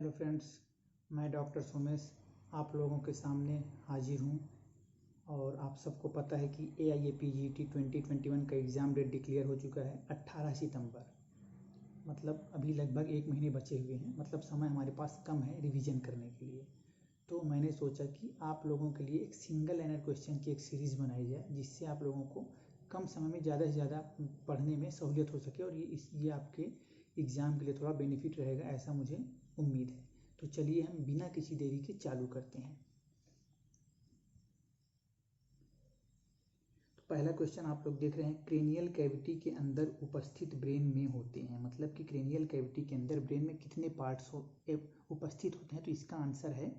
Hello friends, मैं doctor Somesh आप लोगों के सामने हाजिर हूँ। और आप सबको पता है कि AIAPGT 2021 का एग्ज़ाम डेट डिक्लेयर हो चुका है 18 सितंबर। मतलब अभी लगभग 1 महीने बचे हुए हैं, मतलब समय हमारे पास कम है रिवीजन करने के लिए। तो मैंने सोचा कि आप लोगों के लिए एक सिंगल लाइनर क्वेश्चन की एक सीरीज़ बनाई जाए, जिससे आप लोगों को कम समय में ज़्यादा से ज़्यादा पढ़ने में सहूलियत हो सके और ये आपके एग्ज़ाम के लिए थोड़ा बेनिफिट रहेगा, ऐसा मुझे उम्मीद है। तो चलिए हम बिना किसी देरी के चालू करते हैं। तो पहला क्वेश्चन आप लोग देख रहे हैं, क्रेनियल कैविटी के अंदर उपस्थित ब्रेन में होते हैं, मतलब कि क्रेनियल कैविटी के अंदर ब्रेन में कितने पार्ट्स उपस्थित होते हैं। तो इसका आंसर है,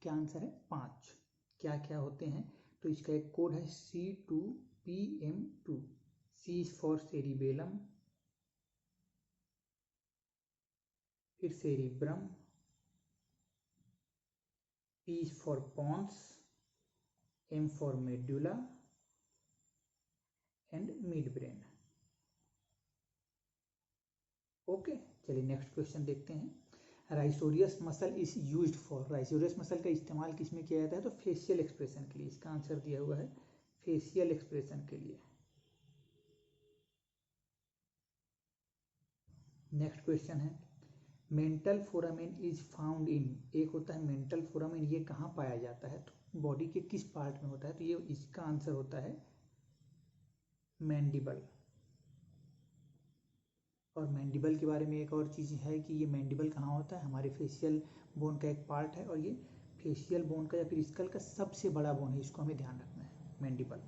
क्या आंसर है? 5। क्या क्या होते हैं? तो इसका एक कोड है C2PM2। C is for cerebellum, फिर cerebrum, P is for pons, M for medulla and midbrain। Okay, चलिए नेक्स्ट क्वेश्चन देखते हैं। Risorius muscle is used for, risorius muscle का इस्तेमाल किस में किया जाता है? तो फेशियल एक्सप्रेशन के लिए। इसका आंसर दिया हुआ है फेशियल एक्सप्रेशन के लिए। नेक्स्ट क्वेश्चन है, mental foramen is found in, एक होता है मेंटल फोरामेन, ये कहाँ पाया जाता है? तो बॉडी के किस पार्ट में होता है? तो ये इसका आंसर होता है मैंडिबल। और मैंडिबल के बारे में एक और चीज़ है कि ये मैंडिबल कहाँ होता है? हमारे फेशियल बोन का एक पार्ट है, और ये फेशियल बोन का या फिर स्कल का सबसे बड़ा बोन है, इसको हमें ध्यान रखना है, मैंडिबल।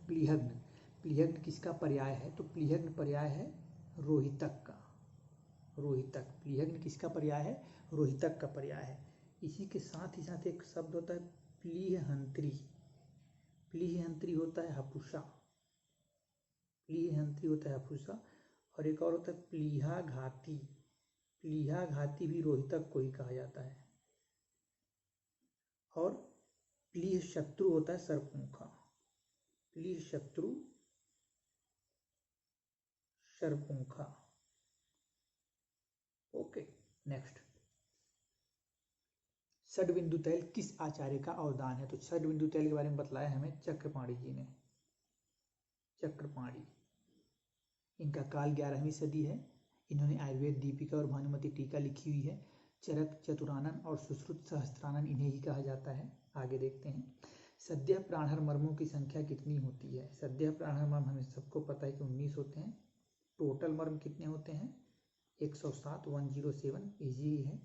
प्लीहग्न, प्लीहग्न किसका पर्याय है? तो प्लीहग्न पर्याय है रोहितक का। रोहितक, प्लीहग्न किसका पर्याय है? रोहितक का पर्याय है। इसी के साथ ही साथ एक शब्द होता है प्लीहंत्री। प्लीहंत्री होता है हपुषा, प्लीहंत्री होता है हपुषा। और एक और होता है प्लीहा घाती, प्लीहा घाती भी रोहितक को ही कहा जाता है। और प्लीह शत्रु होता है सर्पमुखा, प्लीह शत्रु सर्पमुखा। ओके, नेक्स्ट, षड्बिंदु तैल किस आचार्य का अवदान है? तो षड्बिंदु तैल के बारे में बतलाया हमें चक्रपाणी जी ने, चक्रपाणी। इनका काल 11वीं सदी है। इन्होंने आयुर्वेद दीपिका और भानुमति टीका लिखी हुई है। चरक चतुरानन और सुश्रुत सहस्त्रानन इन्हें ही कहा जाता है। आगे देखते हैं, सद्य प्राणहर मर्मों की संख्या कितनी होती है? सद्य प्राणहर मर्म हमें सबको पता है कि 19 होते हैं। टोटल मर्म कितने होते हैं? 107, 107 इजी है।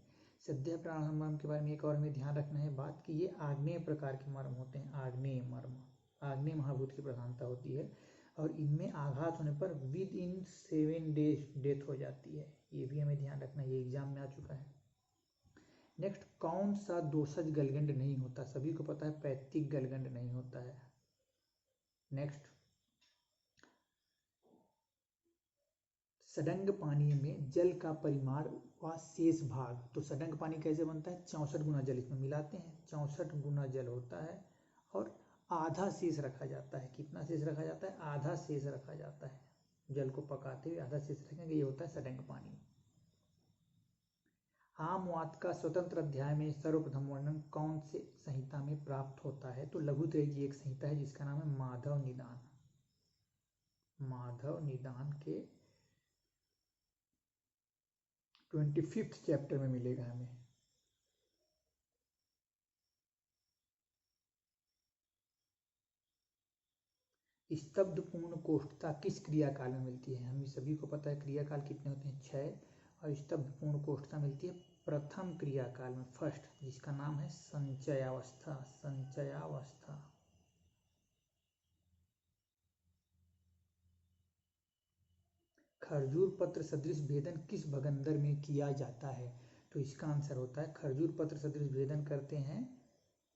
सद्य प्राणहर मर्म के बारे में एक और हमें ध्यान रखना है बात कि ये आग्नेय प्रकार के मर्म होते हैं, आग्नेय मर्म, आग्नेय महाभूत की प्रधानता होती है। और इनमें आघात होने पर विद इन 7 डेज डेथ हो जाती है, ये भी हमें ध्यान रखना है, ये एग्जाम में आ चुका है। नेक्स्ट, कौन सा दोषज गलगंड नहीं होता? सभी को पता है पैथिक गलगंड नहीं होता है। नेक्स्ट, सडंग पानी में जल का परिमाण व शेष भाग, तो सडंग पानी कैसे बनता है? 64 गुना जल इसमें मिलाते हैं, 64 गुना जल होता है। और आधा शेष रखा जाता है। कितना शेष रखा जाता है? आधा शेष रखा जाता है। जल को पकाते हुए आधा शेष रखेंगे, ये होता है सडंग पानी। आमवात का स्वतंत्र अध्याय में सर्वप्रथम वर्णन कौन से संहिता में प्राप्त होता है? तो लघुत्रय की एक संहिता है जिसका नाम है माधव निदान। माधव निदान के 25th चैप्टर में मिलेगा हमें। स्तब्ध पूर्ण कोष्ठता किस क्रियाकाल में मिलती है? हम सभी को पता है क्रियाकाल कितने होते हैं, 6। और स्तब्ध पूर्ण कोष्ठता मिलती है प्रथम क्रियाकाल में, फर्स्ट, जिसका नाम है संचयावस्था, संचयावस्था। खरजूर पत्र सदृश भेदन किस भगंदर में किया जाता है? तो इसका आंसर होता है, खरजूर पत्र सदृश भेदन करते हैं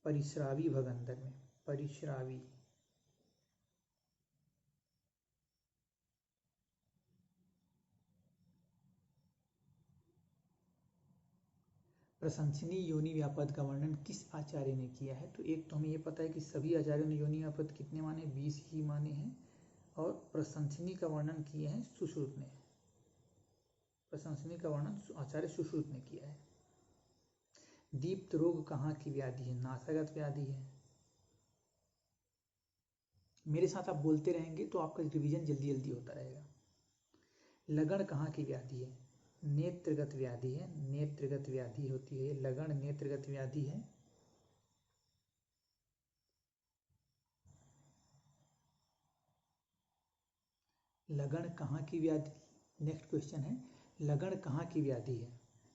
परिश्रावी भगंदर में, परिश्रावी। प्रशंसनीय योनि व्यापद का वर्णन किस आचार्य ने किया है? तो एक तो हमें ये पता है कि सभी आचार्यों ने योनि व्यापद कितने माने? 20 ही माने हैं। और प्रशंसनीय का वर्णन किए हैं सुश्रुत ने, प्रशंसनीय का वर्णन आचार्य सुश्रुत ने किया है। दीप्त रोग कहाँ की व्याधि है? नासागत व्याधि है। मेरे साथ आप बोलते रहेंगे तो आपका रिवीजन जल्दी जल्दी होता रहेगा। लगन कहाँ की व्याधि है? नेत्रगत व्याधि है। नेत्रगत व्याधि होती है लगन, नेत्रगत व्याधि है। लगन कहाँ की व्याधि? नेक्स्ट क्वेश्चन है, लगन कहाँ की व्याधि है?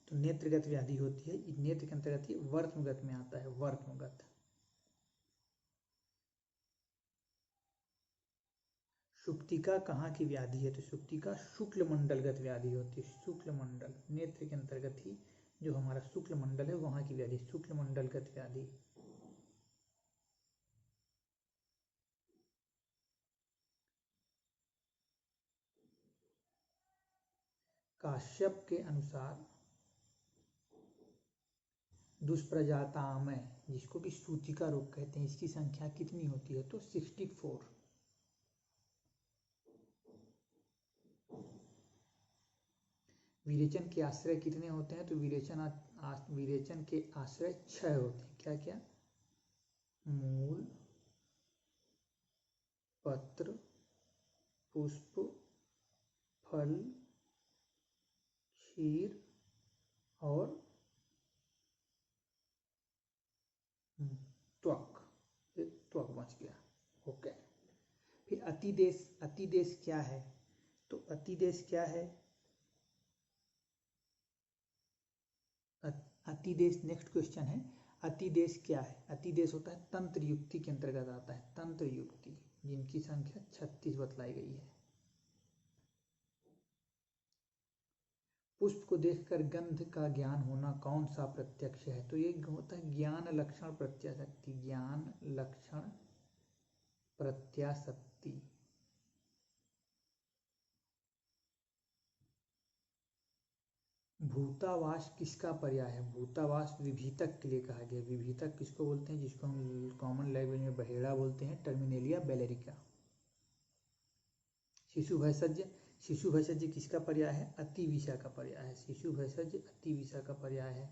तो नेत्रगत व्याधि होती है। नेत्र के अंतर्गत वर्त्मगत में आता है, वर्त्मगत। सुप्तिका कहाँ की व्याधि है? तो सुप्तिका शुक्ल मंडलगत व्याधि होती है। शुक्ल मंडल, नेत्र के अंतर्गत ही जो हमारा शुक्ल मंडल है वहां की व्याधि, शुक्ल मंडलगत व्याधि। काश्यप के अनुसार दुष्प्रजातामय, जिसको कि सूतिका रोग कहते हैं, इसकी संख्या कितनी होती है? तो 64। विरेचन के आश्रय कितने होते हैं? तो विरेचन के आश्रय 6 होते हैं। क्या क्या? मूल, पत्र, पुष्प, फल, क्षीर और त्वक। एक त्वक बच गया। ओके। फिर अतिदेश, अतिदेश क्या है? तो अतिदेश क्या है? अतिदेश नेक्स्ट क्वेश्चन है, अतिदेश क्या है? अतिदेश होता है तंत्र युक्ति के अंतर्गत आता है, तंत्र युक्ति, जिनकी संख्या 36 बतलाई गई है। पुष्प को देखकर गंध का ज्ञान होना कौन सा प्रत्यक्ष है? तो ये होता है ज्ञान लक्षण प्रत्याशक्ति, ज्ञान लक्षण प्रत्याशक्ति। भूतावास किसका पर्याय है? भूतावास विभीतक के लिए कहा गया। विभीतक किसको बोलते हैं? जिसको हम कॉमन लैंग्वेज में बहेड़ा बोलते हैं, टर्मिनेलिया बेलेरिका। शिशु भैषज, शिशु भैषज किसका पर्याय है? अतिविषा का पर्याय है। शिशु भैषज अतिविषा का पर्याय है।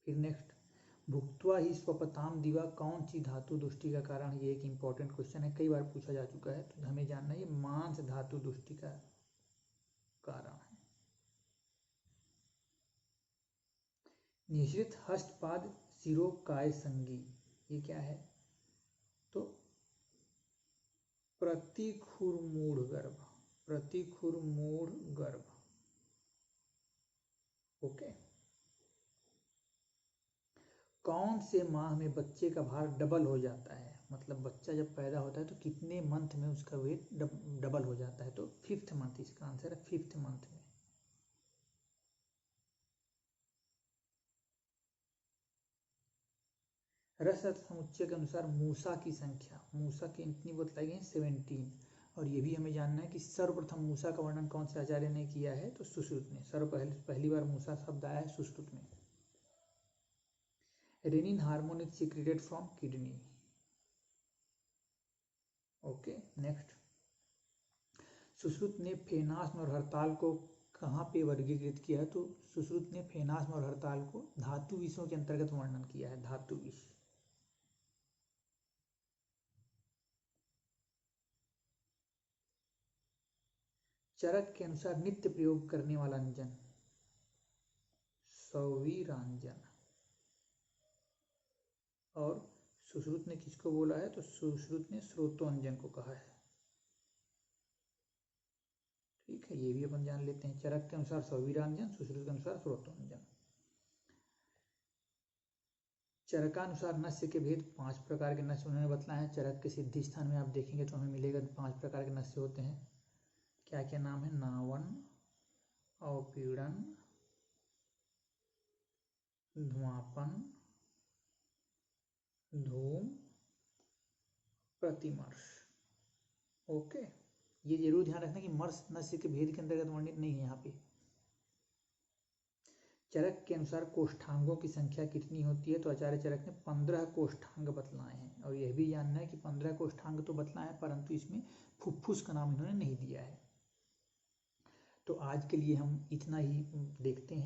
फिर नेक्स्ट, भुक्त्वा ही स्वपताम दिवा कौन सी धातु दुष्टि का कारण है? ये एक इंपॉर्टेंट क्वेश्चन है, कई बार पूछा जा चुका है, तो हमें जानना है ये मांस धातु दुष्टि का कारण है। निश्रित हस्तपाद शिरोकाय संगी, ये क्या है? तो प्रतिखुरमूढ़ गर्भ, प्रतिखुरमूढ़ गर्भ। ओके। कौन से माह में बच्चे का भार डबल हो जाता है? मतलब बच्चा जब पैदा होता है तो कितने मंथ में उसका वेट डबल हो जाता है? तो 5th मंथ, इसका आंसर है 5th मंथ में। रस समुच्चय के अनुसार मूसा की संख्या, मूसा की कितनी बतलाई गई? 17। और ये भी हमें जानना है कि सर्वप्रथम मूसा का वर्णन कौन से आचार्य ने किया है? तो सुश्रुत ने। पहली बार मूसा शब्द आया है सुश्रुत में। Renin hormone is secreted from kidney. Okay. Next, Sushruta ने फेनास्म और हड़ताल को कहाँ पे वर्गीकृत किया है? तो सुश्रुत ने फेनास्म और हड़ताल को धातु विषों के अंतर्गत वर्णन किया है, धातु विष। चरक के अनुसार नित्य प्रयोग करने वाला अंजन सौवीरांजन। और सुश्रुत ने किसको बोला है? तो सुश्रुत ने स्रोतोंजन को कहा है। ठीक है, ये भी अपन जान लेते हैं। चरक के अनुसार सौवीरांजन, सुश्रुत के अनुसार स्रोतोंजन। चरकानुसार नस्य के भेद, 5 प्रकार के नस्य उन्होंने बतलाया है। चरक के सिद्धि स्थान में आप देखेंगे तो हमें मिलेगा 5 प्रकार के नस्य होते हैं। क्या क्या नाम है? नावन, अवपीड़न, धूमापन, धूम, प्रतिमर्श। ओके। ये जरूर ध्यान रखना कि मर्श नस्य के भेद के अंतर्गत वर्णित नहीं है यहाँ पे। चरक के अनुसार कोष्ठांगों की संख्या कितनी होती है? तो आचार्य चरक ने 15 कोष्ठांग बतलाए हैं। और यह भी जानना है कि 15 कोष्ठांग तो बतलाए हैं, परंतु इसमें फुफ्फुस का नाम इन्होंने नहीं दिया है। तो आज के लिए हम इतना ही देखते हैं।